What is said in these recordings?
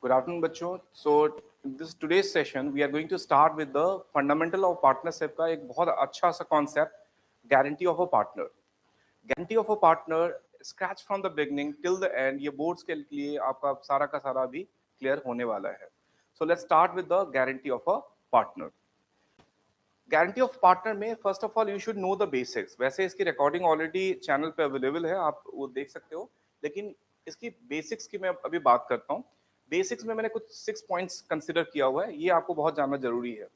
Good afternoon, बच्चों. So this today's session we are going to start with the fundamental of partnership का एक बहुत अच्छा सा concept, guarantee of a partner. Guarantee of a partner, scratch from the beginning till the end. ये boards के लिए आपका सारा का सारा भी clear होने वाला है. So let's start with the guarantee of a partner. Guarantee of partner में first of all you should know the basics. वैसे इसकी रिकॉर्डिंग ऑलरेडी चैनल पे अवेलेबल है, आप वो देख सकते हो, लेकिन इसकी बेसिक्स की मैं अभी बात करता हूँ. बेसिक्स में मैंने कुछ 6 पॉइंट्स कंसिडर किया हुआ है, ये आपको बहुत जानना जरूरी है.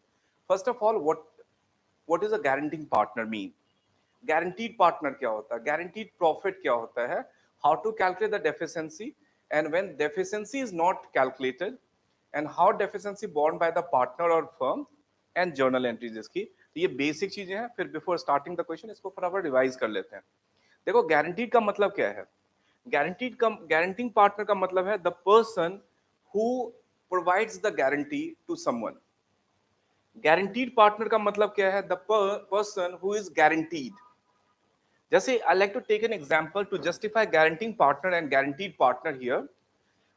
First of all what is a guaranteeing partner mean. Guaranteed partner क्या होता है, गारंटीड प्रॉफिट क्या होता है, how to calculate the deficiency and when deficiency is not calculated and how deficiency borne by the partner और firm and journal entries इसकी. तो ये बेसिक चीजें हैं. फिर बिफोर स्टार्टिंग द क्वेश्चन इसको फटाफट रिवाइज कर लेते हैं. देखो गारंटीड का मतलब क्या है. गारंटिंग पार्टनर का मतलब है the person who provides the guarantee to someone. Guaranteed partner का मतलब क्या है, the person who is guaranteed. जैसे I like to take an example to justify guaranteeing partner and guaranteed partner here.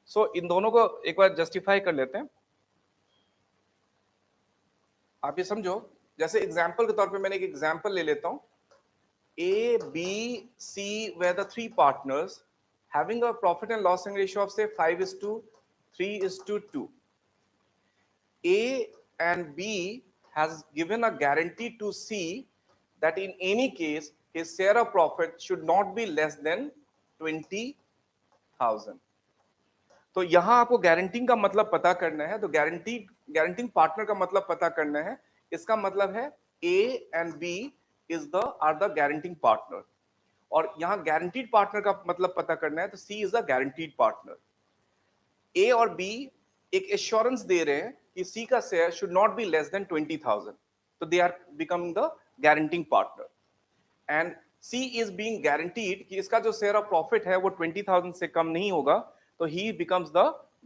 So इन दोनों को एक बार जस्टिफाई कर लेते हैं. आप ये समझो, जैसे एग्जांपल के तौर पे मैंने एक एग्जांपल ले लेता हूं. A, B, C were the three partners having a profit and loss ratio of say 5:3:2. A and B has given a guarantee to C that in any case his share of profit should not be less than 20,000. तो यहां आपको guaranteeing का मतलब पता करना है. तो guaranteeing partner का मतलब पता करना है. इसका मतलब है A and B are the guaranteeing partner. और यहां गारंटीड पार्टनर का मतलब पता करना है, तो C is the guaranteed partner. A और B एक एश्योरेंस दे रहे हैं कि C का share should not be less than 20,000. तो they are becoming the guaranteeing partner. And C is being guaranteed कि इसका जो शेयर ऑफ प्रॉफिट है वो 20,000 से कम नहीं होगा. तो ही becomes the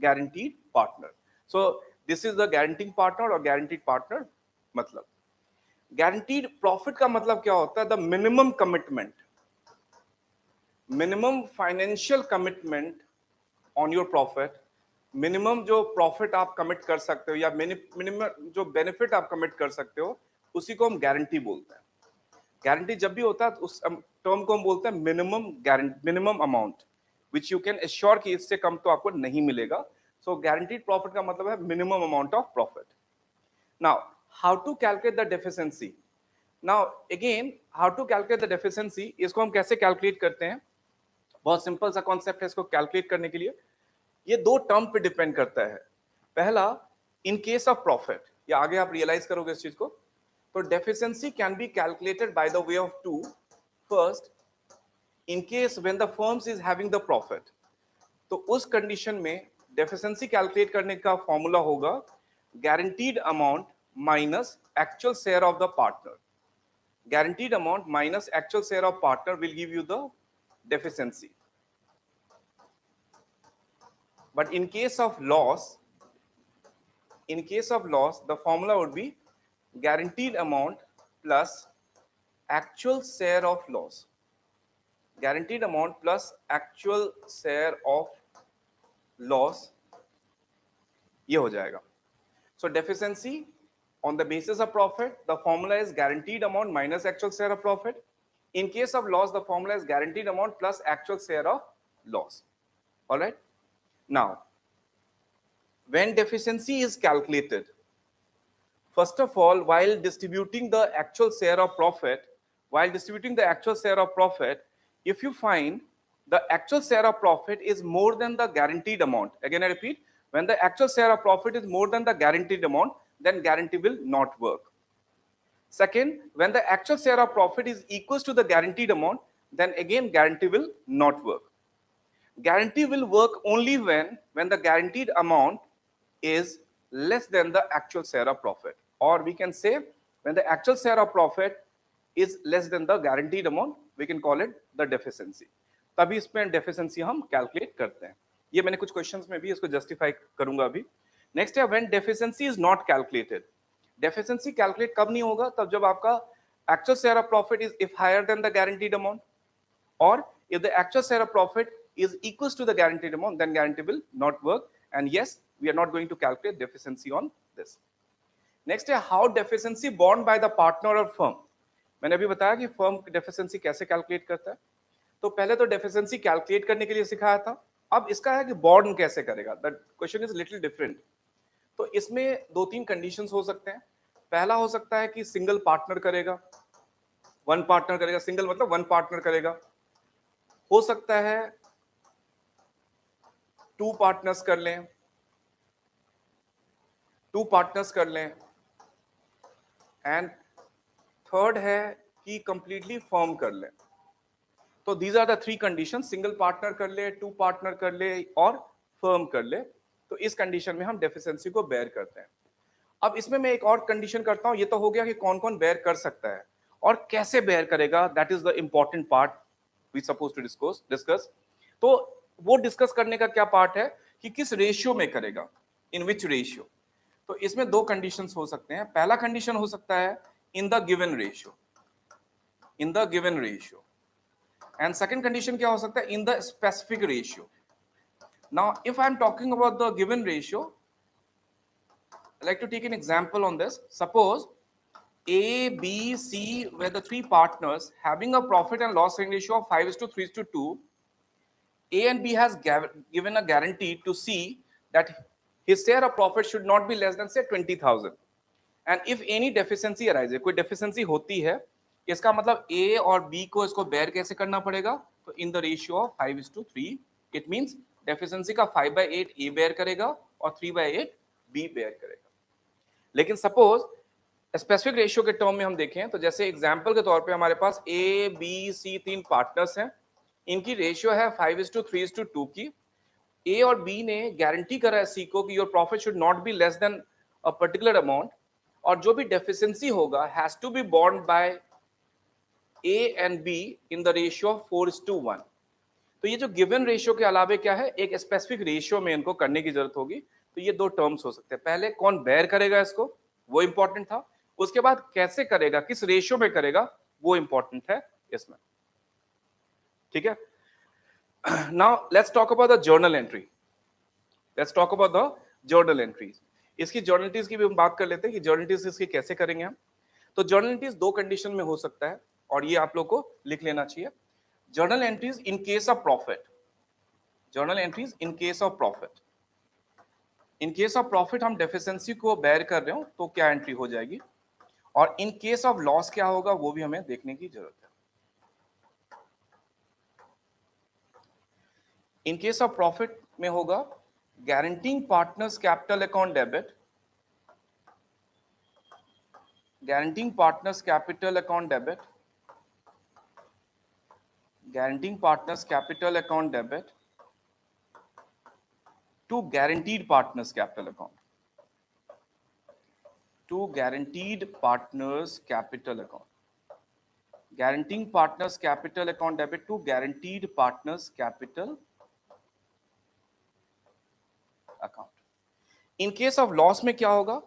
guaranteed partner. So this is the guaranteeing partner और गारंटीड पार्टनर. मतलब गारंटीड प्रॉफिट का मतलब क्या होता है, the minimum commitment, minimum financial commitment on your profit. Minimum जो प्रॉफिट आप कमिट कर सकते हो या मिनिमम जो बेनिफिट आप कमिट कर सकते हो, उसी को हम गारंटी बोलते हैं. गारंटी जब भी होता है तो उस टर्म को हम बोलते हैं minimum amount which you can assure कि इससे कम तो आपको नहीं मिलेगा. सो गारंटीड प्रॉफिट का मतलब है minimum amount of profit. Now how to calculate the deficiency. Now again how to calculate the deficiency, इसको हम कैसे कैलकुलेट करते हैं. बहुत सिंपल सा कॉन्सेप्ट है. इसको कैलकुलेट करने के लिए ये दो टर्म पे डिपेंड करता है. पहला, इन केस ऑफ प्रॉफिट, या आगे आप रियलाइज करोगे इस चीज को. तो deficiency can be calculated by the way of two. First, in case when the firms is having the profit, तो उस कंडीशन में डेफिशिएंसी कैलकुलेट करने का फॉर्मूला होगा guaranteed amount minus actual share of the partner. Guaranteed amount minus actual share of partner will give you the deficiency. But in case of loss, the formula would be guaranteed amount plus actual share of loss. Guaranteed amount plus actual share of loss, ये हो जाएगा. So deficiency on the basis of profit, the formula is guaranteed amount minus actual share of profit. In case of loss, the formula is guaranteed amount plus actual share of loss. All right. Now, when deficiency is calculated, first of all, while distributing the actual share of profit, if you find the actual share of profit is more than the guaranteed amount, again I repeat, when the actual share of profit is more than the guaranteed amount, then guarantee will not work. Second, when the actual share of profit is equals to the guaranteed amount, then again guarantee will not work. Guarantee will work only when the guaranteed amount is less than the actual share of profit, or we can say when the actual share of profit is less than the guaranteed amount, we can call it the deficiency. तभी इसमें deficiency हम calculate करते हैं. ये मैंने कुछ questions में भी इसको justify करूंगा अभी. Next है when deficiency is not calculated. Deficiency calculate कब नहीं होगा, तब जब आपका actual share of profit is if higher than the guaranteed amount, or if the actual share of profit is equals to the guaranteed amount, then guarantee will not work. And yes, we are not going to calculate deficiency on this. Next है how deficiency borne by the partner और firm. मैंने अभी बताया कि firm deficiency कैसे calculate करता है. तो पहले तो डेफिशिएंसी कैलकुलेट करने के लिए सिखाया था. अब इसका है कि बॉर्न कैसे करेगा. The question is little different. तो इसमें दो तीन कंडीशंस हो सकते हैं. पहला हो सकता है कि सिंगल पार्टनर करेगा, वन पार्टनर करेगा. सिंगल मतलब वन पार्टनर करेगा. हो सकता है टू पार्टनर्स कर लें, टू पार्टनर्स कर लें. एंड थर्ड है कि कंप्लीटली फर्म कर ले. तो these are the three condition. Single partner कर ले, टू पार्टनर कर ले और फर्म कर ले. तो इस कंडीशन में हम डेफिशिएंसी को बेयर करते हैं. अब इसमें मैं एक और कंडीशन करता हूं. ये तो हो गया कि कौन कौन बेयर कर सकता है और कैसे बेयर करेगा. That is the important part we suppose to discuss. तो वो डिस्कस करने का क्या पार्ट है कि किस रेशियो में करेगा, इन विच रेशियो. तो इसमें दो कंडीशंस हो सकते हैं. पहला कंडीशन हो सकता है in the given ratio, in the given ratio. And second condition क्या हो सकता है, in the specific ratio. Now if I am talking about the given ratio, I like to take an example on this. Suppose A, B, C were the three partners having a profit and loss ratio of 5:3:2. A and B has given a guarantee to C that his share of profit should not be less than say 20,000. And if any deficiency arise, कोई deficiency होती है, इसका मतलब ए और B को इसको bear कैसे करना पड़ेगा. तो इन the ratio of 5:3. It means deficiency का 5/8 ए बेयर करेगा और 3/8 बी बेयर करेगा. लेकिन सपोज स्पेसिफिक रेशियो के टर्म में हम देखें तो जैसे एग्जांपल के तौर पे हमारे पास ए बी सी तीन पार्टनर्स हैं. इनकी रेशियो है 5:3:2 की. ए और बी ने गारंटी करा है सी को कि your profit should not be less than a particular amount, और जो भी डेफिशिएंसी होगा has to be borne by A and B in the ratio of 4:1. तो ये जो गिवन रेशियो के अलावे क्या है, एक स्पेसिफिक रेशियो में इनको करने की जरूरत होगी. तो ये दो टर्म्स हो सकते हैं. पहले कौन बेयर करेगा इसको, वो इंपॉर्टेंट था. उसके बाद कैसे करेगा, किस रेशियो में करेगा, वो इंपॉर्टेंट है इसमें. ठीक है. Now let's talk about the journal entry. Let's talk about the journal entries. इसकी जर्नल एंट्रीज की भी हम बात कर लेते हैं कि जर्नल एंट्रीज इसकी कैसे करेंगे हम. तो जर्नल एंट्रीज दो कंडीशन में हो सकता है और ये आप लोग को लिख लेना चाहिए. Journal entries in case of profit, journal entries in case of profit. In case of profit हम डेफिशिएंसी को बेयर कर रहे हो तो क्या एंट्री हो जाएगी, और इन केस ऑफ लॉस क्या होगा वो भी हमें देखने की जरूरत है. इन केस ऑफ प्रॉफिट में होगा guaranteeing partners capital account debit, guaranteeing partners capital account debit, guaranteeing partners capital account debit to guaranteed partners capital account, to guaranteed partners capital account, guaranteeing partners capital account debit to guaranteed partners capital account. In case of loss में क्या होगा,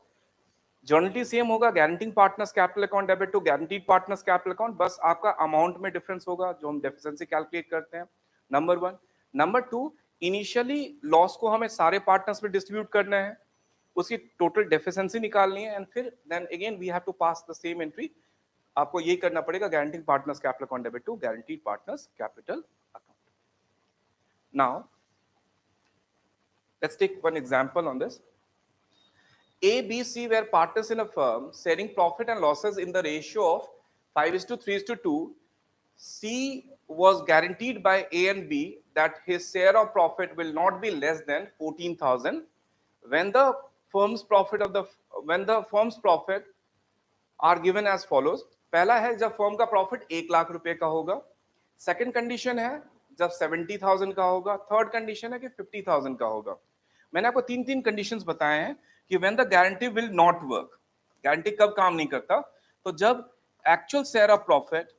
journal entry same होगा, guaranteeing partners capital account debit to guaranteed partners capital account. बस आपका amount में difference होगा जो हम डेफिशिएंसी कैलकुलेट करते हैं. Number one. Number two, initially loss को हमें सारे पार्टनर्स में डिस्ट्रीब्यूट करना है, उसकी टोटल डेफिशिएंसी निकालनी है, एंड फिर then again we have to pass the same entry. आपको यही करना पड़ेगा, guaranteeing partners capital account debit to guaranteed partners capital account. Now let's take one example on this. A, B, C were partners in a firm sharing profit and losses in the ratio of 5:3:2. C was guaranteed by A and B that his share of profit will not be less than 14,000 when the firm's profit are given as follows. पहला है जब firm का profit 1 lakh रुपए का होगा. Second condition है जब 70,000 का होगा. थर्ड कंडीशन है कि 50,000 का होगा. मैंने आपको तीन तीन कंडीशंस बताए हैं कि when the guarantee will not work. Guarantee कब काम नहीं करता, तो जब actual share of profit,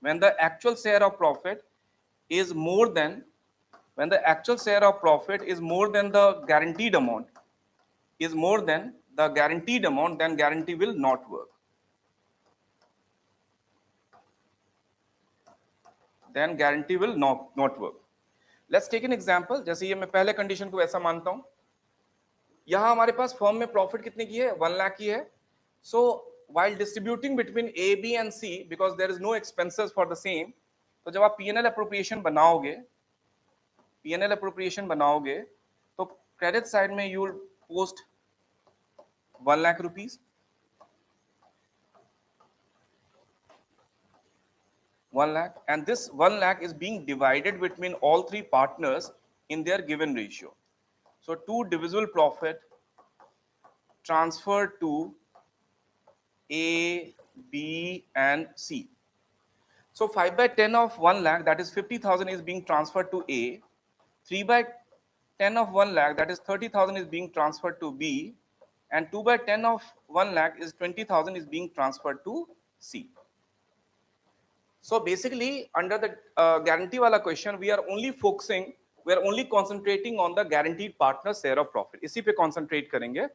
when the actual share of profit is more than, when the actual share of profit is more than the guaranteed amount, is more than the guaranteed amount, then guarantee will not work. Then guarantee will not work. Let's take an example. जैसे ये मैं पहले condition को ऐसा मानता हूं यहाँ हमारे पास फर्म में प्रॉफिट कितने की है, 1 लाख की है. सो while distributing between A, B and C because there is no expenses for the same, तो जब आप P&L appropriation बनाओगे तो क्रेडिट साइड में you will post 1 lakh rupees, 1 lakh, and this 1 lakh is being divided between all three partners in their given ratio. So two divisible profit transferred to A, B and C. So 5 by 10 of 1 lakh, that is 50,000, is being transferred to A. 3 by 10 of 1 lakh, that is 30,000, is being transferred to B. And 2 by 10 of 1 lakh is 20,000, is being transferred to C. So basically, under the guarantee wala question, we are only concentrating on the guaranteed partner share of profit. इसी पे concentrate करेंगे.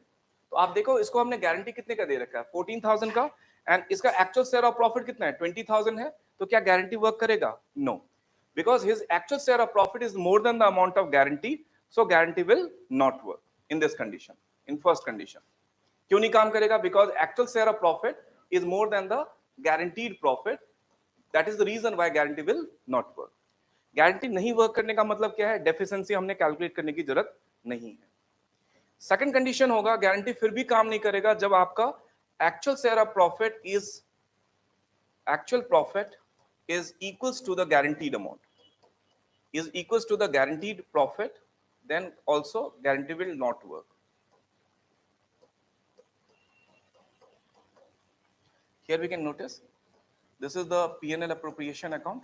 तो आप देखो इसको हमने guarantee कितने का दे रखा है, 14,000 का, एंड इसका एक्चुअल शेयर ऑफ प्रॉफिट कितना है, 20,000 है. तो क्या गारंटी वर्क करेगा? No, because his actual share of profit is more than the amount of guarantee. So guarantee will not work in this condition, in first condition. क्यों नहीं काम करेगा? Because actual share of profit is more than the guaranteed profit. That is the reason why guarantee will not work. Guarantee नहीं work करने का मतलब क्या है? डेफिशिएंसी हमने कैलकुलेट करने की जरूरत नहीं है. सेकंड कंडीशन होगा, गारंटी फिर भी काम नहीं करेगा जब आपका actual share of profit is equals to the guaranteed amount, is equals to the guaranteed profit, then also guarantee will not work. Here we can notice this is the P&L appropriation account.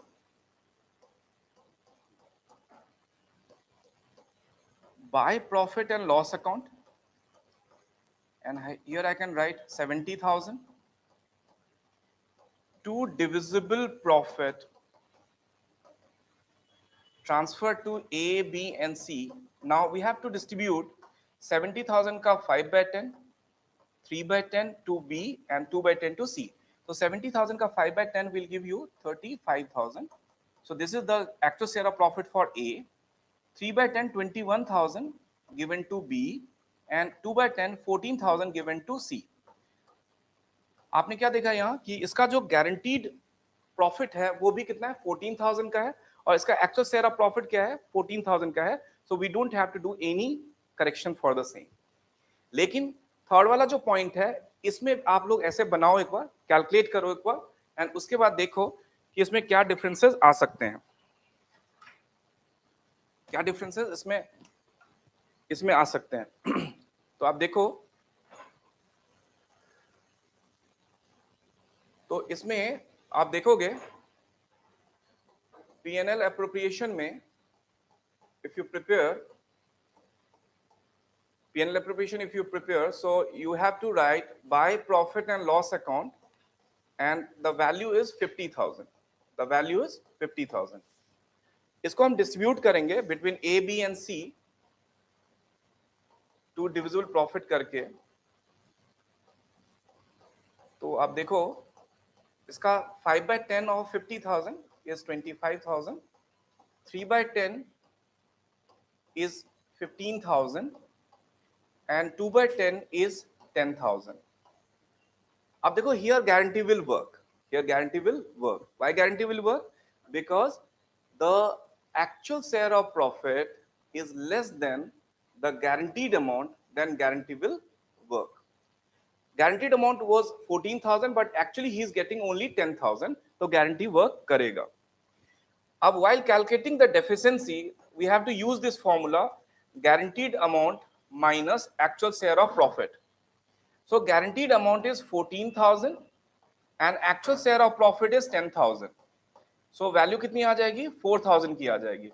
By profit and loss account, and here I can write 70,000 to divisible profit transfer to A, B and C. Now we have to distribute 70,000 ka 5 by 10, 3 by 10 to B and 2 by 10 to C. So 70,000 ka 5 by 10 will give you 35,000. So this is the actual share of profit for A. 3 by 10, 21,000 given to B and 2 by 10, 14,000 given to C. आपने क्या देखा यहाँ कि इसका जो guaranteed profit है वो भी कितना है, 14,000 का है, और इसका एक्चुअल शेयर ऑफ प्रॉफिट क्या है, 14,000 का है. So we don't have to do any correction for the same. लेकिन थर्ड वाला जो पॉइंट है इसमें आप लोग ऐसे बनाओ, एक बार कैलकुलेट करो एक बार, एंड उसके बाद देखो कि इसमें क्या डिफरेंसेस आ सकते हैं, क्या डिफरेंसेस इसमें आ सकते हैं. तो आप देखो, तो इसमें आप देखोगे P&L appropriation में, if you prepare P&L appropriation, if you prepare, so you have to write by profit and loss account, and the value is 50,000. The value is 50,000. इसको हम डिस्ट्रीब्यूट करेंगे between A, B and C to divisible profit करके. तो आप देखो इसका 5 by 10 of 50,000 is 25,000, 3 by 10 is 15,000 and 2 by 10 is 10,000. अब देखो here guarantee will work. Here guarantee will work. Why guarantee will work? Because the actual share of profit is less than the guaranteed amount, then guarantee will work. Guaranteed amount was 14,000, but actually he is getting only 10,000, so guarantee work करेगा. अब while calculating the deficiency, we have to use this formula, guaranteed amount minus actual share of profit. So guaranteed amount is 14,000 and actual share of profit is 10,000. So value कितनी आ जाएगी, 4,000 की आ जाएगी.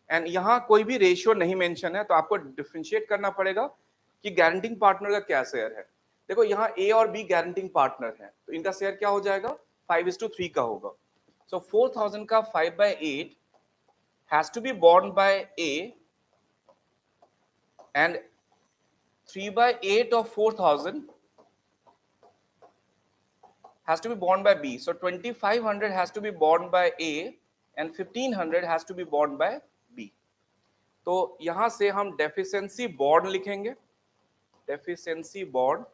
And यहाँ कोई भी ratio नहीं mention है, तो आपको डिफरेंशिएट करना पड़ेगा कि गारंटिंग पार्टनर का क्या शेयर है. देखो यहाँ A और B गारंटिंग पार्टनर है, तो इनका शेयर क्या हो जाएगा, 5:3 का होगा. सो 4,000 का 5 by 8 has to be borne by A and 3 by 8 of 4,000 has to be borne by B. So 2,500 has to be borne by A and 1,500 has to be borne by B. तो यहाँ से हम डेफिशिएंसी बॉर्न लिखेंगे deficiency borne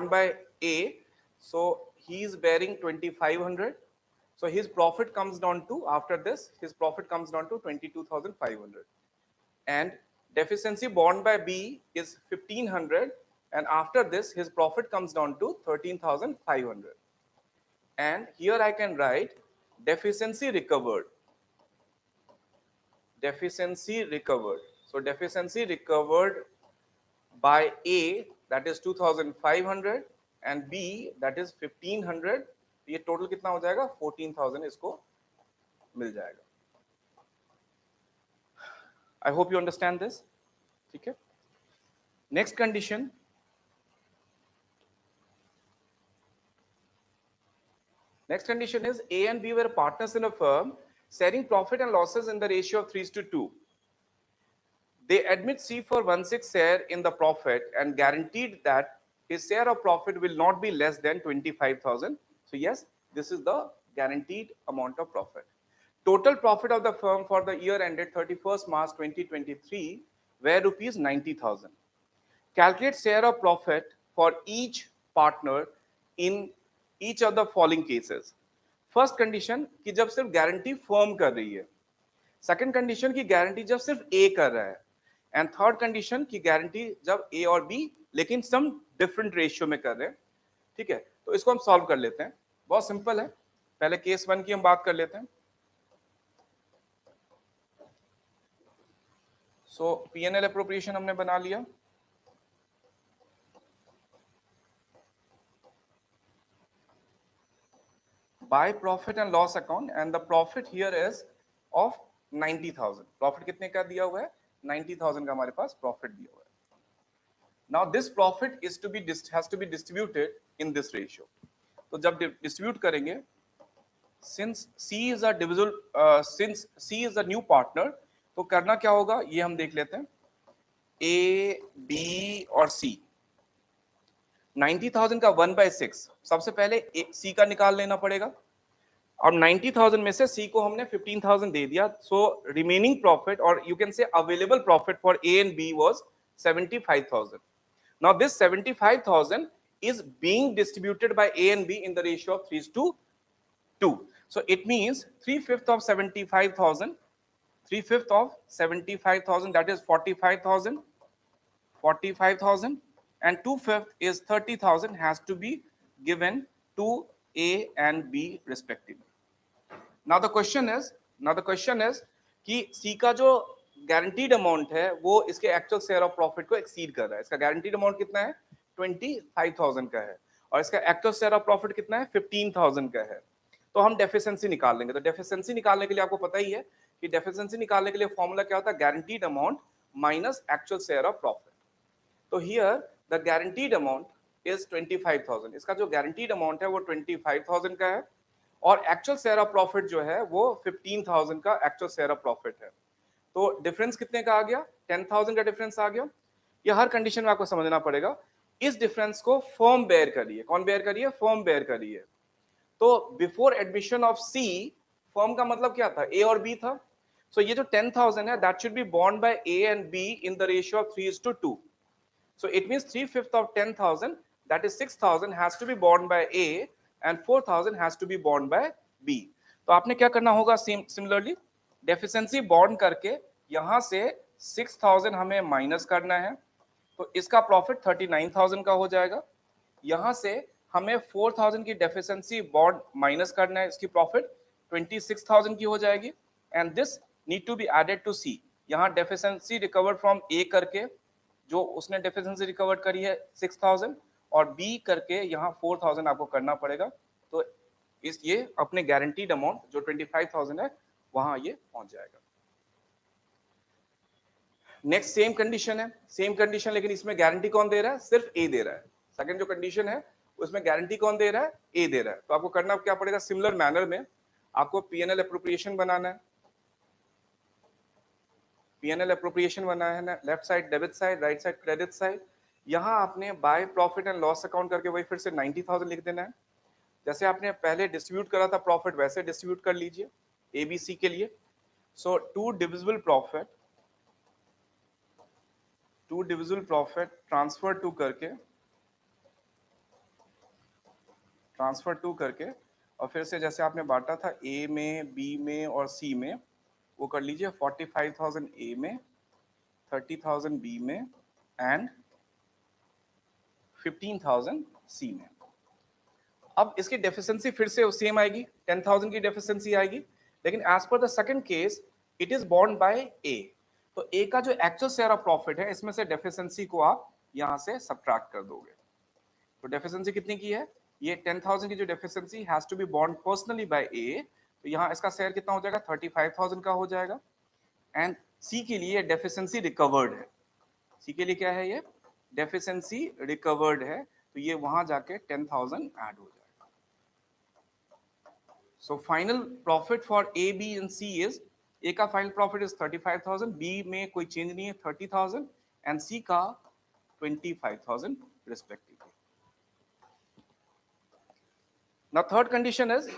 by A. So he is bearing 2500. So his profit comes down to, after this, his profit comes down to 22,500. And deficiency borne by B is 1500. And after this, his profit comes down to 13,500. And here I can write deficiency recovered. Deficiency recovered. So deficiency recovered by A, that is 2500, and B, that is 1500. ये total कितना हो जाएगा? 14,000 इसको मिल जाएगा. I hope you understand this. ठीक है. Next condition. Next condition is A and B were partners in a firm, sharing profit and losses in the ratio of 3:2. They admit C for 1/6 share in the profit and guaranteed that his share of profit will not be less than 25,000. So yes, this is the guaranteed amount of profit. Total profit of the firm for the year ended 31st March 2023 were rupees 90,000. Calculate share of profit for each partner in each of the following cases. First condition कि जब सिर्फ guarantee firm कर रही है. Second condition की guarantee जब सिर्फ ए कर रहा है. एंड थर्ड कंडीशन की गारंटी जब ए और बी लेकिन सम डिफरेंट रेशियो में कर रहे हैं. ठीक है, तो इसको हम सॉल्व कर लेते हैं. बहुत सिंपल है. पहले केस 1 की हम बात कर लेते हैं. सो पीएनएल एप्रोप्रिएशन हमने बना लिया. Bye profit and loss account, and the profit here is of 90,000. Profit कितने का दिया हुआ है? 90,000 का हमारे पास प्रॉफिट दिया हुआ है. Now this profit is to be has to be distributed in this ratio. तो जब distribute करेंगे, since C is a divisible, since C is a new partner, तो करना क्या होगा ये हम देख लेते हैं. A, B और C. 90,000 का 1/6 सबसे पहले C का निकाल लेना पड़ेगा. और 90,000 में से C को हमने 15,000 दे दिया. सो रिमेनिंग प्रॉफिट और you can say available profit for A and B was 75,000. Now this 75,000 is being distributed by A and B in the ratio of 3:2. So it means 3/5 of 75,000, 3/5 of 75,000, that is 45,000, 45,000, and 2/5 is 30,000 has to be given to A and B respectively. Now the question is कि C का जो guaranteed amount है वो इसके actual share of profit को exceed कर रहा है. इसका गारंटीड अमाउंट कितना है? 25,000 का है. और इसका एक्चुअल शेयर ऑफ प्रॉफिट कितना है? 15,000 का है. तो हम डेफिशिएंसी निकाल लेंगे. तो डेफिशिएंसी निकालने के लिए आपको पता ही है कि डेफिशिएंसी निकालने के लिए फॉर्मूला क्या होता है? Guaranteed amount minus actual share of profit. तो here the guaranteed amount is 25,000. इसका जो गारंटीड अमाउंट है वो 25,000 का है और एक्चुअल शेयर ऑफ प्रॉफिट जो है वो 15,000 का एक्चुअल शेयर ऑफ प्रॉफिट है. तो डिफरेंस कितने का आ गया? 10,000 का डिफरेंस आ गया. ये हर कंडीशन में आपको समझना पड़ेगा. इस डिफरेंस को फर्म बेयर कर रही है. कौन बेयर कर रही है? फर्म बेयर कर रही है. तो before admission of C, firm का मतलब क्या था? ए और बी था. सो ये जो 10,000 है that should be borne by A and B in the ratio of 3:2. So it means 3/5 of 10,000, that is 6,000 has to be borne by A and 4,000 has to be borne by B. तो आपने क्या करना होगा? Similarly deficiency born करके यहां से 6,000 हमें minus करना है. तो इसका प्रॉफिट 39,000 का हो जाएगा. यहां से हमें 4,000 की डेफिशिएंसी बॉर्न माइनस करना है. इसकी प्रॉफिट 26,000 की हो जाएगी. And this need to be added to C. यहां डेफिशिएंसी रिकवर्ड फ्रॉम ए करके जो उसने डेफिशिएंसी रिकवर्ड करी है 6,000 और बी करके यहां 4,000 आपको करना पड़ेगा. तो इस ये अपने गारंटीड अमाउंट जो 25,000 है वहां ये पहुंच जाएगा. नेक्स्ट सेम कंडीशन है. सेम कंडीशन लेकिन इसमें गारंटी कौन दे रहा है? सिर्फ ए दे रहा है. सेकंड जो कंडीशन है उसमें गारंटी कौन दे रहा है? ए दे रहा है. तो आपको करना क्या पड़ेगा? सिमिलर मैनर में आपको पीएनएल एप्रोप्रिएशन बनाना है. पीएनएल एप्रोप्रिएशन बनाना है ना. Left side debit side, right side credit side. यहां आपने bye profit and loss account करके वही फिर से 90,000 लिख देना है. जैसे आपने पहले डिस्ट्रीब्यूट करा था प्रॉफिट वैसे डिस्ट्रीब्यूट कर लीजिए एबीसी के लिए. So to divisible profit to divisible profit transfer to करके और फिर से जैसे आपने बांटा था ए में, बी में और सी में, वो कर लीजिए 45,000 ए में, 30,000 बी में एंड 15,000 सी में। अब इसकी डेफिशिएंसी फिर से सेम आएगी, 10,000 की डेफिशिएंसी आएगी, लेकिन as per the second case it is borne by A. तो ए का जो एक्चुअल शेयर ऑफ प्रॉफिट है, इसमें से डेफिशिएंसी को आप यहां से सब्ट्रैक्ट कर दोगे। तो डेफिशिएंसी कितनी की है, ये 10,000 की जो deficiency has to be borne personally by A, तो यहाँ इसका शेयर कितना हो जाएगा, 35,000 का हो जाएगा। एंड सी के लिए डेफिशिएंसी रिकवर्ड है, सी के लिए क्या है, ये डेफिशिएंसी रिकवर्ड है, तो ये वहां जाके 10,000 ऐड हो जाएगा। So final profit for A, B and C is, A का फाइनल प्रॉफिट इज 35,000, B में कोई चेंज नहीं है 30,000 एंड C का 25,000 respectively. Now third condition is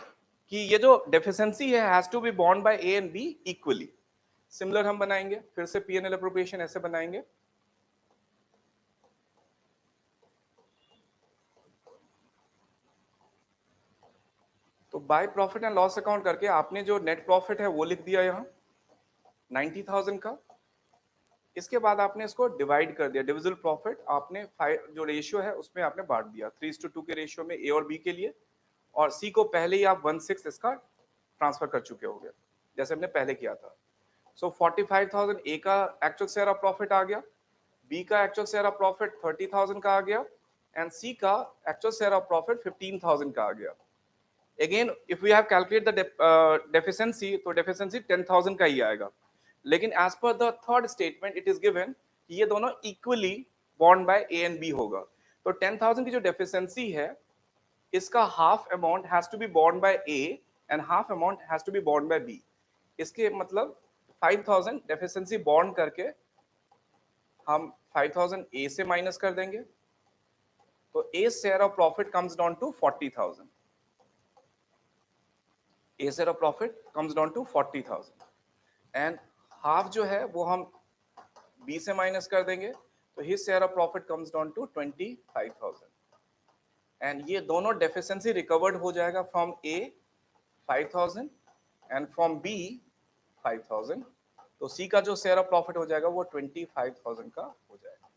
कि ये जो डेफिशिएंसी है has to be borne by A and B equally. Similar हम बनाएंगे, फिर से P&L अप्रोप्रिएशन ऐसे बनाएंगे। तो by profit and loss account करके आपने जो नेट प्रॉफिट है वो लिख दिया यहाँ 90,000 का। इसके बाद आपने इसको डिवाइड कर दिया, डिविजिबल प्रॉफिट आपने जो रेशियो है उसमें आपने बांट दिया 3:2 के रेशियो में ए और बी के लिए, और सी को पहले ही आप 1/6 इसका ट्रांसफर कर चुके होंगे जैसे हमने पहले किया था। सो 45,000 ए का एक्चुअल शेयर ऑफ प्रॉफिट आ गया, बी का एक्चुअल शेयर ऑफ प्रॉफिट 30,000 का आ गया एंड सी का एक्चुअल शेयर ऑफ प्रॉफिट 15,000 का आ गया। Again if we have calculate the deficiency, तो डेफिशिएंसी 10,000 का ही आएगा, लेकिन as per the third statement it is given ये दोनों equally bond by A and B होगा। तो 10,000 की जो डेफिशिएंसी है इसका half amount has to be bond by A and half amount has to be bond by B. इसके मतलब 5,000 डेफिशिएंसी बॉन्ड करके हम 5,000 ए से माइनस कर देंगे, तो A share of profit comes down to 40,000, A share of profit comes down to 40,000 and half जो है वो हम बी से माइनस कर देंगे, तो his share of profit comes down to 25,000 and ये दोनों डेफिशिएंसी रिकवर्ड हो जाएगा from A 5,000 and from B 5,000। तो सी का जो शेयर ऑफ प्रॉफिट हो जाएगा वो 25,000 का हो जाएगा।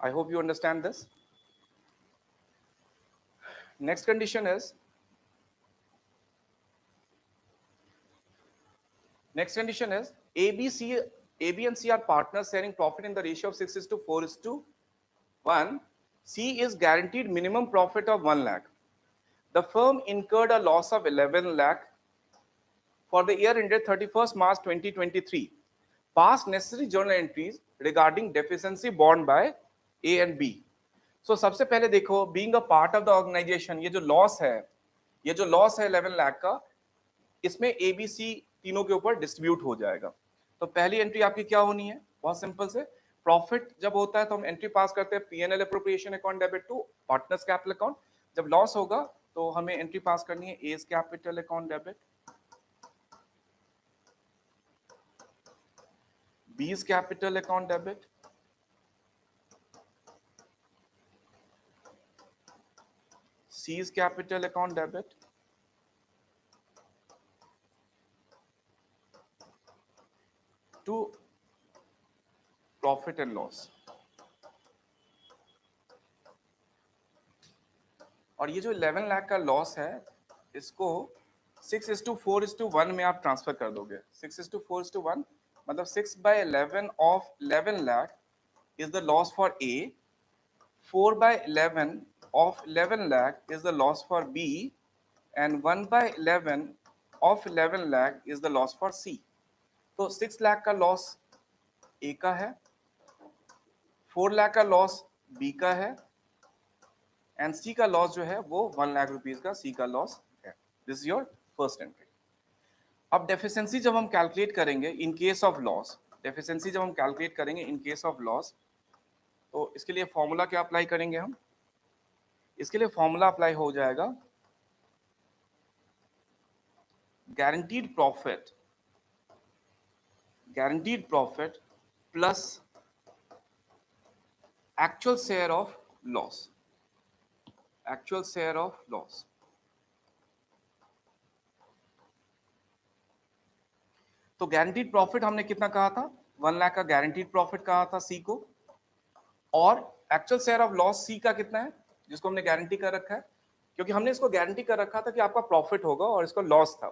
I hope you understand this. Next condition is, next condition is A, B and C are partners sharing profit in the ratio of 6:4:1. C is guaranteed minimum profit of 1 lakh. The firm incurred a loss of 11 lakh for the year ended 31st March 2023. Pass necessary journal entries regarding deficiency borne by A and B. So सबसे पहले देखो, being a part of the organization, ये जो loss है 11 लाख का, इसमें ABC तीनों के ऊपर डिस्ट्रीब्यूट हो जाएगा। तो पहली एंट्री आपकी क्या होनी है, बहुत सिंपल से, प्रॉफिट जब होता है तो हम एंट्री पास करते हैं P&L appropriation account debit to partners capital account. जब लॉस होगा तो हमें एंट्री पास करनी है as capital account debit, B's capital account debit, C's capital account debit, to profit and loss. और ये जो 11 लाख का लॉस है इसको 6:4:1 में आप ट्रांसफर कर दोगे। 6:4:1 मतलब 6/11 of 11 lakh is the loss for A, 4/11 of 11 lakh is the loss for B, and 1/11 of 11 lakh is the loss for C. तो 6 लाख का लॉस A का है, 4 लाख का लॉस B का है एंड C का लॉस जो है वो 1 लाख रुपीज का C का लॉस है। This is your first entry. अब डेफिशिएंसी जब हम कैलकुलेट करेंगे इन केस ऑफ लॉस, डेफिशिएंसी जब हम कैलकुलेट करेंगे इन केस ऑफ लॉस, तो इसके लिए फॉर्मूला क्या अप्लाई करेंगे हम, इसके लिए फॉर्मूला अप्लाई हो जाएगा guaranteed profit guaranteed profit plus actual share of loss. Actual share of loss. तो गारंटीड प्रॉफिट हमने कितना कहा था? 1 लाख का गारंटीड प्रॉफिट कहा था सी को, और एक्चुअल शेयर ऑफ लॉस सी का कितना है जिसको हमने गारंटी कर रखा है? क्योंकि हमने इसको गारंटी कर रखा था कि आपका प्रॉफिट होगा और इसको लॉस था,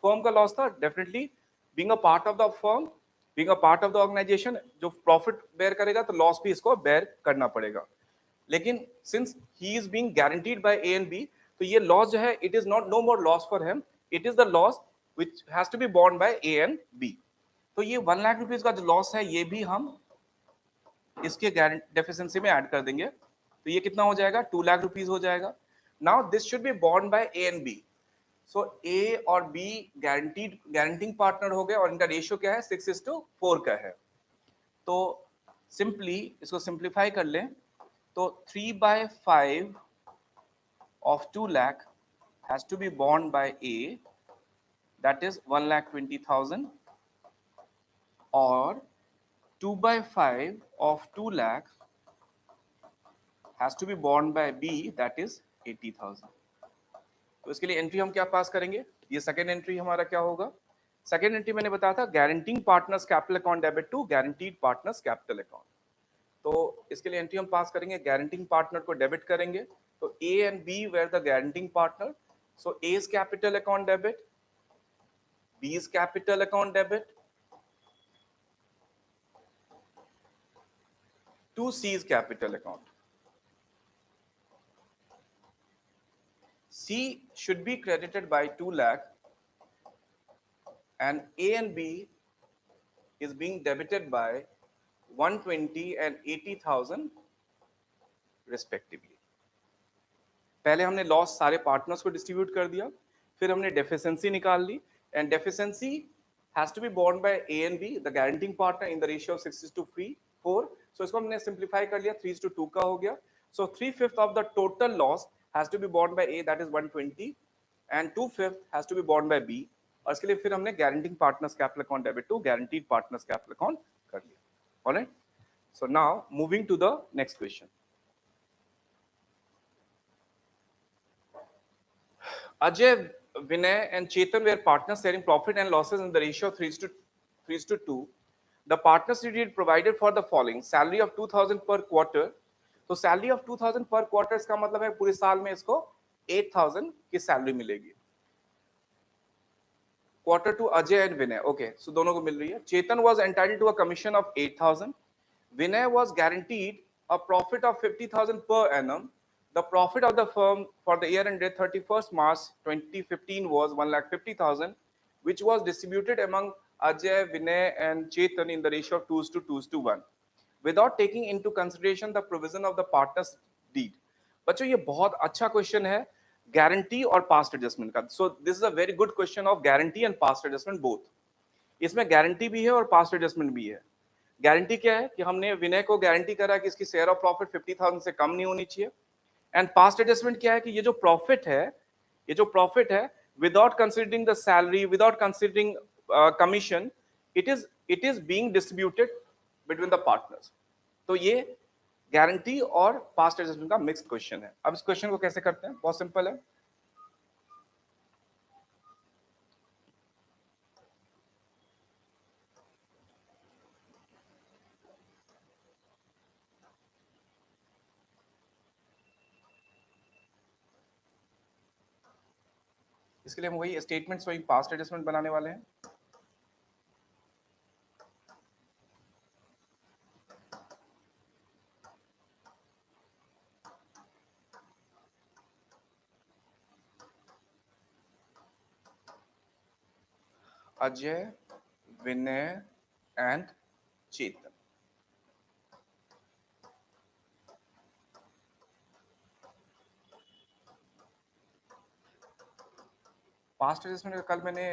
फर्म का लॉस था। Definitely being a part of the firm, being a part of the organisation, जो प्रॉफिट बेयर करेगा तो लॉस भी इसको बेयर करना पड़ेगा। लेकिन since he is being guaranteed by A and B, तो ये लॉस जो है it is not no more loss for him, it is the loss which has to be borne by A and B. तो ये 1 lakh rupees का जो loss है ये भी हम इसके डेफिशिएंसी में ऐड कर देंगे, तो ये कितना हो जाएगा? 2 लाख रुपीस हो जाएगा। Now this should be borne by A and B. So A और बी गारंटिंग पार्टनर हो गए और इनका रेशियो क्या है? 6:4 का है। तो सिंपली इसको सिंप्लीफाई कर लें तो 3/5 of 2 lakh has to be borne by A, that is 1,20,000, or 2/5 of 2 lakh has to be borne by B, that is 80,000. तो इसके लिए एंट्री हम क्या पास करेंगे? ये सेकेंड एंट्री हमारा क्या होगा? सेकेंड एंट्री मैंने बताया था guaranteeing partners capital account debit to guaranteed partners capital account. तो इसके लिए एंट्री हम पास करेंगे, गारंटिंग पार्टनर को डेबिट करेंगे, तो A and B were the guaranteeing partner, so A's capital account debit, B's capital account debit to C's capital account. C should be credited by 2 lakh and A and B is being debited by 120 and 80,000 respectively. पहले हमने loss सारे partners को distribute कर दिया, फिर हमने deficiency निकाल ली, and deficiency has to be borne by A and B, the guaranteeing partner, in the ratio of 6:4. So इसको हमने सिंप्लीफाई कर लिया, 3:2 का हो गया. So 3/5 of the total loss has to be borne by A, that is 120, and 2/5 has to be borne by B. और इसके लिए फिर हमने guaranteeing partners capital account debit to guaranteed partners capital account कर लिया. Alright. So now moving to the next question. Ajay, Vinay and Chetan were partners sharing profit and losses in the ratio of 3:2. The partners did provided for the following: salary of 2,000 per quarter. तो salary of 2,000 पर quarter इसका मतलब है पूरे साल में इसको 8,000 की सैलरी मिलेगी। Quarter to Ajay and Vinay, okay, so दोनों को मिल रही है। Chetan was entitled to a commission of 8,000. Vinay was guaranteed a profit of 50,000 per annum. The profit of the firm for the year ended 31st March 2015 was 1,50,000, which was distributed among Ajay, Vinay, and Chetan in the ratio of 2:1, without taking into consideration the provision of the partners deed. बच्चों ये बहुत अच्छा question है guarantee और past adjustment का। So this is a very good question of guarantee and past adjustment both. इसमें guarantee भी है और पास्ट एडजस्टमेंट भी है। गारंटी क्या है कि हमने विनय को गारंटी करा कि इसकी शेयर ऑफ प्रॉफिट 50,000 से कम नहीं होनी चाहिए। एंड पास्ट एडजस्टमेंट क्या है कि ये जो प्रॉफिट है without considering the salary, without considering commission, it is being distributed between the partners. तो ये गारंटी और पास्ट एडजस्टमेंट का मिक्स्ड क्वेश्चन है। अब इस क्वेश्चन को कैसे करते हैं? बहुत सिंपल है। इसके लिए हम वही स्टेटमेंट्स, वही पास्ट एडजस्टमेंट बनाने वाले हैं। Ajay, Vinay and Chetan. Past adjustment का कल मैंने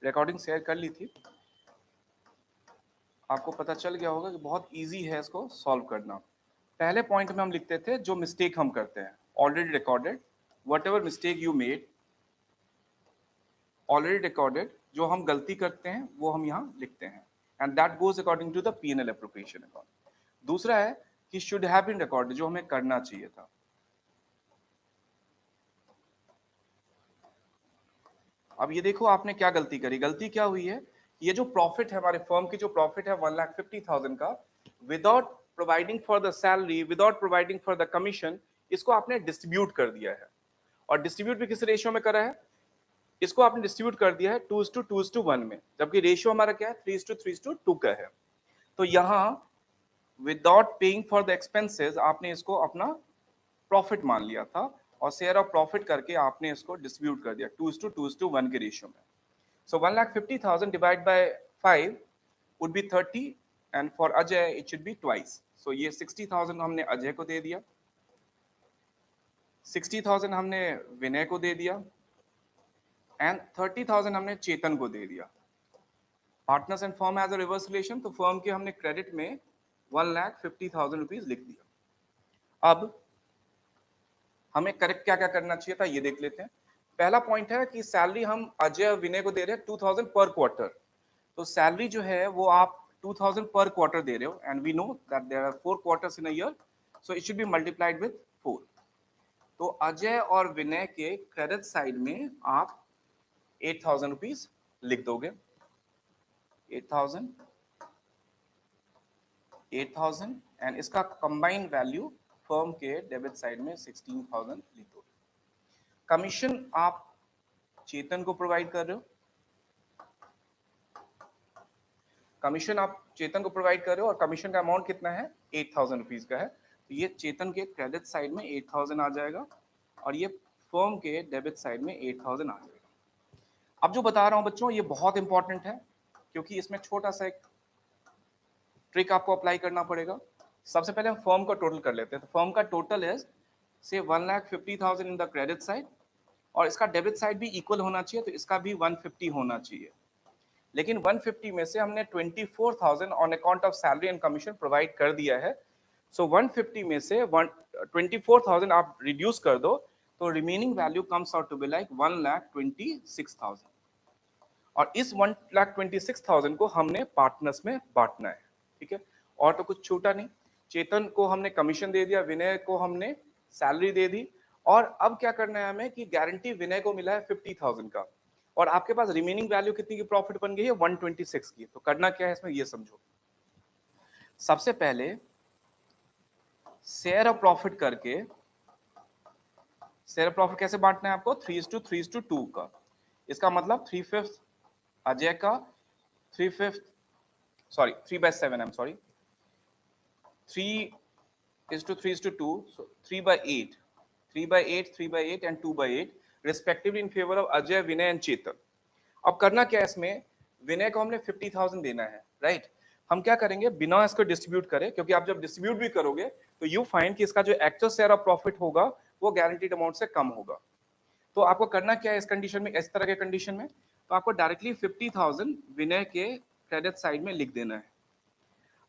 रिकॉर्डिंग शेयर कर ली थी, आपको पता चल गया होगा कि बहुत इजी है इसको सॉल्व करना। पहले पॉइंट में हम लिखते थे जो मिस्टेक हम करते हैं, already recorded, what ever mistake you made, already recorded, जो हम गलती करते हैं वो हम यहाँ लिखते हैं, and that goes according to the P&L appropriation account. दूसरा है कि शुड हैव बीन रिकॉर्डेड, जो हमें करना चाहिए था। अब ये देखो आपने क्या गलती करी, गलती क्या हुई है, ये जो प्रॉफिट है हमारे फर्म की, जो प्रॉफिट है 1,50,000 का, without providing for the salary, without providing for the commission, इसको आपने डिस्ट्रीब्यूट कर दिया है। और डिस्ट्रीब्यूट भी किस रेशियो में करा है, इसको आपने डिस्ट्रीब्यूट कर दिया है 2:1 में, जबकि रेशियो हमारा क्या है 3:3:2 का है। तो यहाँ without paying for the expenses आपने इसको अपना प्रॉफिट मान लिया था, और शेयर ऑफ प्रॉफिट करके आपने इसको डिस्ट्रीब्यूट कर दिया 2:1 के रेशियो में। So 1,50,000 divide by 5 would be 30, and for Ajay it should be twice. So ये 60,000 हमने अजय को दे दिया, 60,000 हमने विनय को दे दिया, एंड 30,000 हमने चेतन को दे दिया। Partners and firm has a reverse relation, तो फर्म के हमने क्रेडिट में 1,50,000 रुपीज लिख दिया। अब हमें करेक्ट क्या क्या करना चाहिए था ये देख लेते हैं। पहला पॉइंट है कि सैलरी हम अजय और विनय को दे रहे हैं 2,000 पर क्वार्टर, तो सैलरी जो है वो आप 2,000 पर क्वार्टर दे रहे हो, and we know that there are 4 quarters in a year, so it should be multiplied with 4। तो अजय और विनय के क्रेडिट साइड में आप 8,000 रुपीज लिख दोगे, 8,000, 8,000, एंड इसका कंबाइंड वैल्यू फर्म के डेबिट साइड में 16,000 लिख दोगे। कमीशन आप चेतन को प्रोवाइड कर रहे हो, कमीशन आप चेतन को प्रोवाइड कर रहे हो, और कमीशन का अमाउंट कितना है 8,000 रुपीज का है, तो ये चेतन के क्रेडिट साइड में 8,000 आ जाएगा, और ये फर्म के डेबिट साइड में 8,000 आ जाएगा। अब जो बता रहा हूं बच्चों ये बहुत इंपॉर्टेंट है, क्योंकि इसमें छोटा सा एक ट्रिक आपको अप्लाई करना पड़ेगा। सबसे पहले हम फर्म का टोटल कर लेते हैं। तो फर्म का टोटल है से 1,50,000 इन द क्रेडिट साइड, और इसका डेबिट साइड भी इक्वल होना चाहिए, तो इसका भी 150 होना चाहिए। लेकिन 150 में से हमने 24,000 on account of salary and commission provide कर दिया है। सो 150 में से 24,000 आप रिड्यूस कर दो, तो remaining value comes out to be like 1,26,000, और इस 1,26,000 को हमने पार्टनर्स में बांटना है। ठीक है, और तो कुछ छूटा नहीं। चेतन को हमने कमीशन दे दिया, विनय को हमने सैलरी दे दी, और अब क्या करना है हमें कि गारंटी विनय को मिला है 50,000 का, और आपके पास रिमेनिंग वैल्यू कितनी की प्रॉफिट बन गई है 126 की। तो करना क्या है इसमें ये समझो। सबसे पहले शेयर ऑफ प्रॉफिट करके, शेयर ऑफ प्रॉफिट कैसे बांटना है आपको 3:3:2 का। इसका मतलब 3/5 अजय का, 3/5 sorry 3/7 I am sorry 3:3:2, so 3/8, 3/8, 3/8 and 2/8 respectively in favor of Ajay, Vinay and Chetan. अब करना क्या है इसमें, विनय को हमने 50,000 देना है, राइट। हम क्या करेंगे, बिना इसको डिस्ट्रीब्यूट करें, क्योंकि आप जब डिस्ट्रीब्यूट भी करोगे तो यू फाइंड कि इसका जो एक्चुअल शेयर ऑफ प्रॉफिट होगा वो गारंटीड अमाउंट से कम होगा। तो आपको करना क्या है इस कंडीशन में, इस तरह के कंडीशन में, तो आपको डायरेक्टली 50,000 विनय के क्रेडिट साइड में लिख देना है।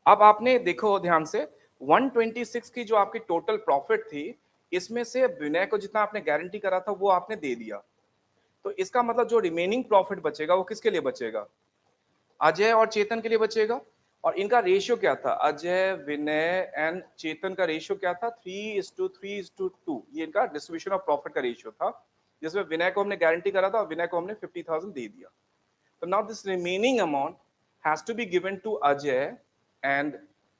अब आपने देखो ध्यान से 126 की जो आपकी टोटल प्रॉफिट थी, इसमें से विनय को जितना आपने गारंटी करा था वो आपने दे दिया। तो इसका मतलब जो रिमेनिंग प्रॉफिट बचेगा वो किसके लिए बचेगा, अजय और चेतन के लिए बचेगा। और इनका रेशियो क्या था, अजय, विनय एंड चेतन का रेशियो क्या था 3:3:2। ये इनका डिस्ट्रीब्यूशन ऑफ प्रॉफिट का रेशियो था, जिसमें विनय को हमने गारंटी करा था और विनय को हमने 50,000 दे दिया। तो now this remaining amount has to be given to Ajay and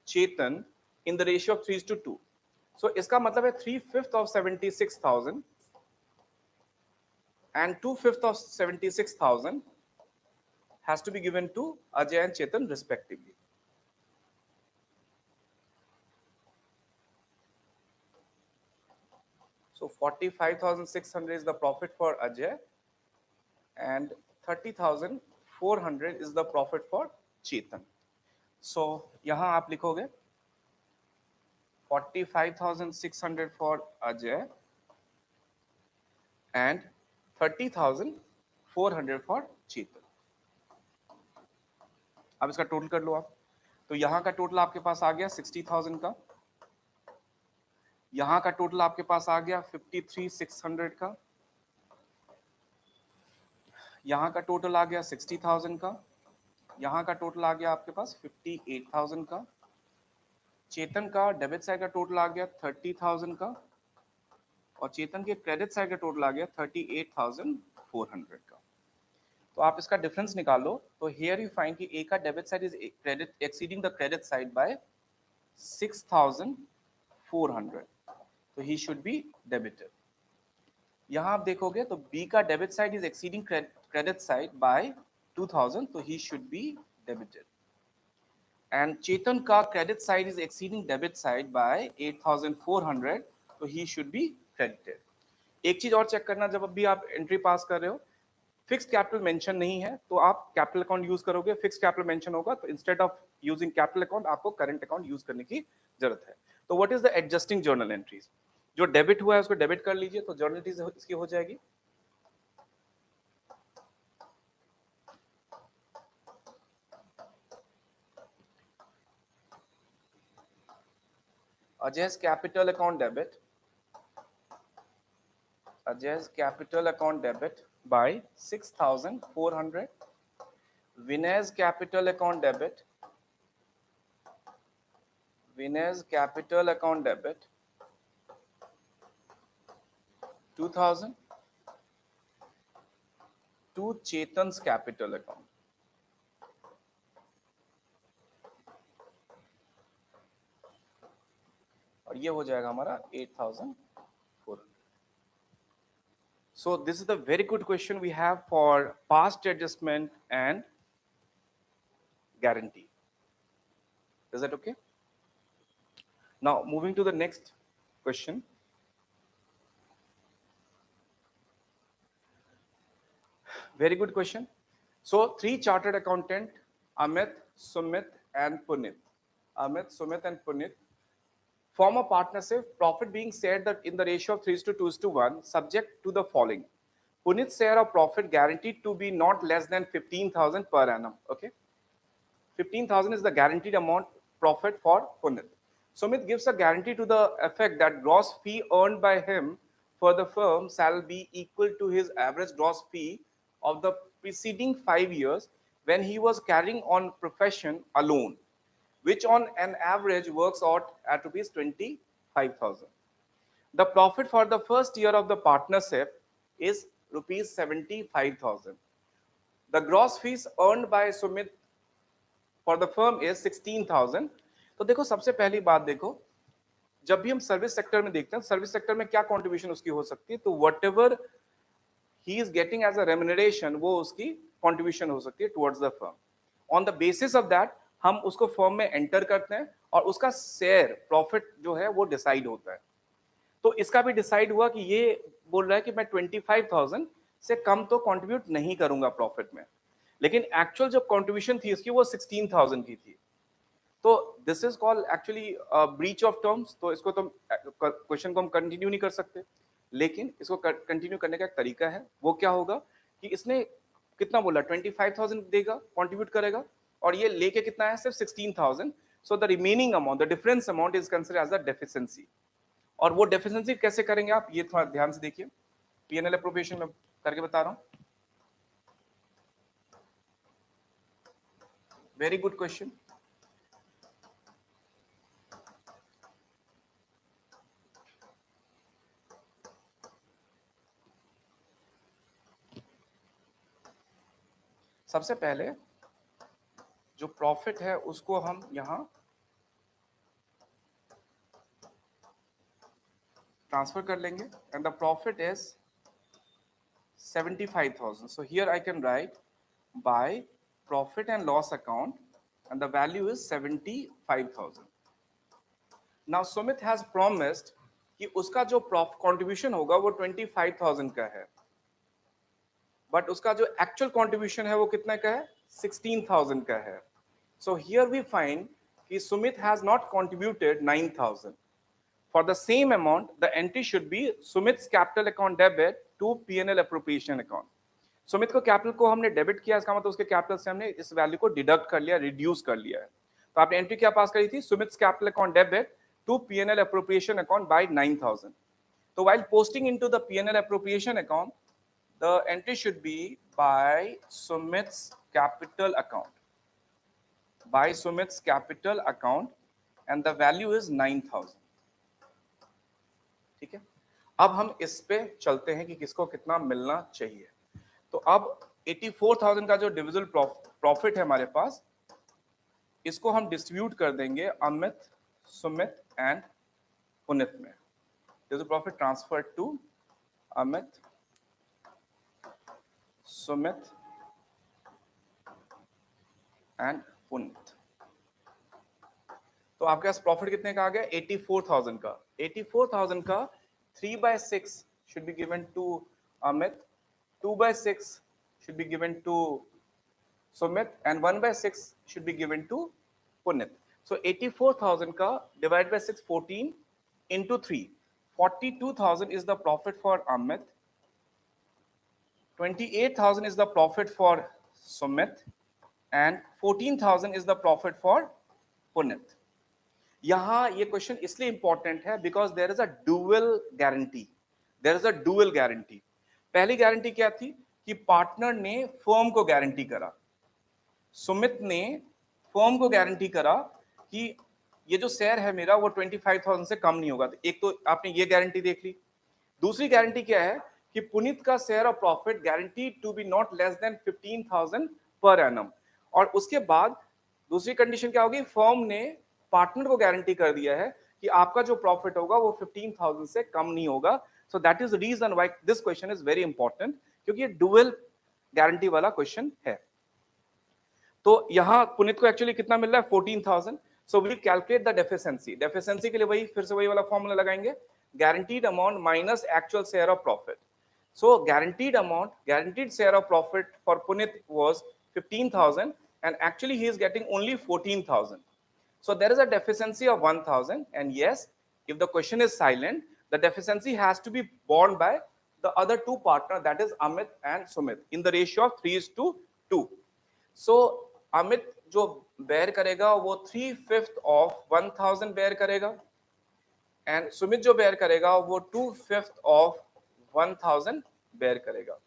Chetan in the ratio of 3:2। So इसका मतलब है 3/5 of 76,000 and 2/5 of 76,000 has to be given to Ajay and Chetan respectively. So 45,600 is the profit for Ajay and 30,400 is the profit for Chetan. So यहाँ आप लिखोगे 45,600 for Ajay and 30,400 for Chetan. अब इसका total कर लो आप। तो यहाँ का टोटल आपके पास आ गया 60,000 का, यहाँ का टोटल आपके पास आ गया 53,600 का, यहाँ का टोटल आ गया 60,000 का, यहाँ का टोटल आ गया आपके पास 58,000 का, चेतन का डेबिट साइड का टोटल आ गया 30,000 का, और चेतन के क्रेडिट साइड का टोटल आ गया 38,400 का। तो आप इसका डिफरेंस निकालो, तो हियर यू फाइंड कि ए का debit side is credit exceeding the credit side bye 6,400, तो ही शुड बी डेबिटेड। यहाँ आप देखोगे तो बी का debit side is exceeding credit side by 2,000, तो he should be debited. And Chetan का credit side is exceeding debit side by 8,400, तो he should be credited. एक चीज और चेक करना, जब भी आप एंट्री पास कर रहे हो, फिक्स कैपिटल मेंशन नहीं है तो आप कैपिटल अकाउंट यूज करोगे, फिक्स कैपिटल मेंशन होगा तो instead of using capital account आपको करंट अकाउंट यूज करने की जरूरत है। तो what is the adjusting journal entries? जो डेबिट हुआ है उसको डेबिट कर लीजिए, तो जर्नल एंट्रीज इसकी हो जाएगी Ajay's capital account debit, Ajay's capital account debit by 6,400, Vinay's capital account debit, Vinay's capital account debit 2,000 to Chetan's capital account. और ये हो जाएगा हमारा 8,400. So this is the very good question we have for past adjustment and guarantee. Is that okay? Now moving to the next question. Very good question. So three chartered accountant, Amit, Sumit and Punit. Amit, Sumit and Punit form a partnership, profit being shared that in the ratio of 3:2:1, subject to the following. Punit's share of profit guaranteed to be not less than 15,000 per annum. Okay, 15,000 is the guaranteed amount profit for Punit. Sumit gives a guarantee to the effect that gross fee earned by him for the firm shall be equal to his average gross fee of the preceding 5 years when he was carrying on profession alone, which on an average works out at rupees 25,000. The profit for the first year of the partnership is rupees 75,000. The gross fees earned by Sumit for the firm is 16,000. तो देखो, सबसे पहली बात देखो, जब भी हम service sector में देखते हैं, सर्विस सेक्टर में क्या कंट्रीब्यूशन उसकी हो सकती है, तो whatever he is getting as a remuneration, वो उसकी कंट्रीब्यूशन हो सकती है towards the firm. On the basis of that हम उसको फर्म में एंटर करते हैं और उसका शेयर प्रॉफिट जो है वो डिसाइड होता है. तो इसका भी डिसाइड हुआ कि ये बोल रहा है कि मैं 25,000 से कम तो कंट्रीब्यूट नहीं करूंगा प्रॉफिट में, लेकिन एक्चुअल जो कंट्रीब्यूशन थी उसकी वो 16,000 की थी. तो this is called actually breach of terms. तो इसको तो क्वेश्चन को हम कंटिन्यू नहीं कर सकते, लेकिन इसको कंटिन्यू करने का एक तरीका है. वो क्या होगा कि इसने कितना बोला, 25,000 देगा, कंट्रीब्यूट करेगा, और ये लेके कितना है, सिर्फ 16,000. So the remaining amount, the difference amount is considered as the deficiency. और वो डेफिशिएंसी कैसे करेंगे आप, ये थोड़ा ध्यान से देखिए. पीएनएल एप्रोप्रिएशन में करके बता रहा हूं. Very good question. सबसे पहले जो प्रॉफिट है उसको हम यहां ट्रांसफर कर लेंगे, and the profit is 75,000. So here I can write by profit and loss account, and the value is 75,000. Now Sumit has promised कि उसका जो कंट्रीब्यूशन होगा वो 25,000 का है, बट उसका जो एक्चुअल कंट्रीब्यूशन है वो कितना का है, 16,000 का है. So here we find कि Sumit has not contributed 9,000. For the same amount, the entry should be Sumit's capital account debit to P&L appropriation account. Sumit को कैपिटल को हमने डेबिट किया, इसका मतलब उसके कैपिटल से हमने इस वैल्यू को डिडक्ट कर लिया, रिड्यूस कर लिया है. तो आपने एंट्री क्या पास करी थी, Sumit's capital account debit to P&L appropriation account by 9,000. तो while posting into the P&L appropriation account, the entry should be by Sumit's capital account. By Sumit's capital account, and the value is 9,000. ठीक है, अब हम इस पे चलते हैं कि किसको कितना मिलना चाहिए. तो अब 84,000 का जो डिविजिबल प्रॉफिट है हमारे पास, इसको हम डिस्ट्रीब्यूट कर देंगे अमित, सुमित एंड पुनित में. Divisible profit transfer to Amit, Sumit and Punit. तो आपके पास प्रॉफिट कितने का आ गया? 84,000 का. 84,000 का 3/6 should be given to Amit, 2/6 should be given to Sumit, and 1/6 should be given to Punit. So 84,000 का divided by 6, 14 into 3. 42,000 is the profit for Amit. 28,000 is the profit for Sumit, and 14,000 is the profit for Punit. यहां ये question इसलिए important है because there is a dual guarantee. There is a dual guarantee. पहली guarantee क्या थी कि partner ने firm को गारंटी करा. सुमित ने फर्म को गारंटी करा कि ये जो शेयर है मेरा वो 25,000 से कम नहीं होगा. एक तो आपने ये गारंटी देख ली. दूसरी गारंटी क्या है कि पुनीत का share of profit guaranteed to be not less than 15,000 per annum. और उसके बाद दूसरी कंडीशन क्या होगी? फर्म ने पार्टनर को गारंटी कर दिया है कि आपका जो प्रॉफिट होगा वो 15,000 से कम नहीं होगा. So that is the reason why this question is very important, क्योंकि ये डुअल गारंटी वाला क्वेश्चन है. तो यहां पुनीत को एक्चुअली कितना मिल रहा है? 14,000. So we calculate the deficiency. Deficiency के लिए वही फिर से वही वाला फॉर्मूला लगाएंगे, guaranteed amount minus actual share of profit. So guaranteed amount, guaranteed share of profit for Punit was 15,000, and actually he is getting only 14,000. So there is a deficiency of 1,000, and yes, if the question is silent, the deficiency has to be borne by the other two partners, that is Amit and Sumit, in the ratio of 3:2. So Amit जो bear करेगा वो 3/5 of 1,000 bear करेगा, and Sumit जो bear करेगा वो 2/5 of 1,000 bear करेगा.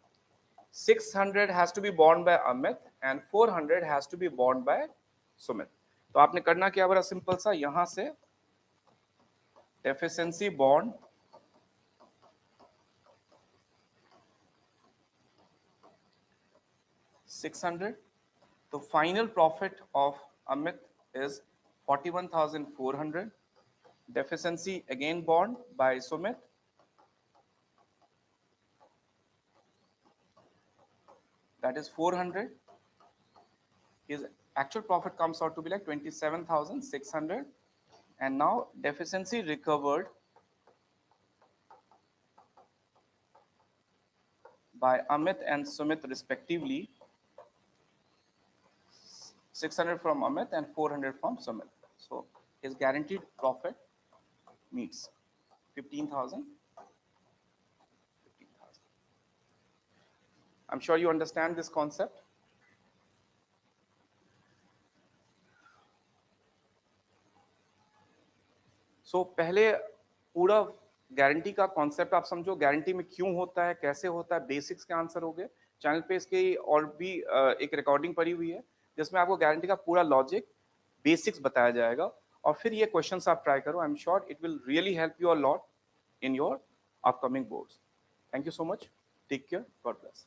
600 has to be borne by Amit and 400 has to be borne by Sumit. तो आपने करना क्या? बड़ा सिंपल सा, यहां से डेफिशिएंसी बॉन्ड $600. तो final profit of Amit is 41,400. deficiency again borne by Sumit, that is 400. His actual profit comes out to be like 27,600, and now deficiency recovered by Amit and Sumit respectively, 600 from Amit and 400 from Sumit. So his guaranteed profit meets 15,000. I'm sure you understand this concept. So पहले पूरा guarantee का concept आप समझो, guarantee में क्यों होता है, कैसे होता है, बेसिक्स के आंसर हो गए. चैनल पे इसके और भी एक रिकॉर्डिंग पड़ी हुई है जिसमें आपको गारंटी का पूरा लॉजिक, बेसिक्स बताया जाएगा. और फिर ये क्वेश्चंस आप ट्राई करो. I am sure it will really help you a lot in your upcoming boards. Thank you so much. Take care. God bless.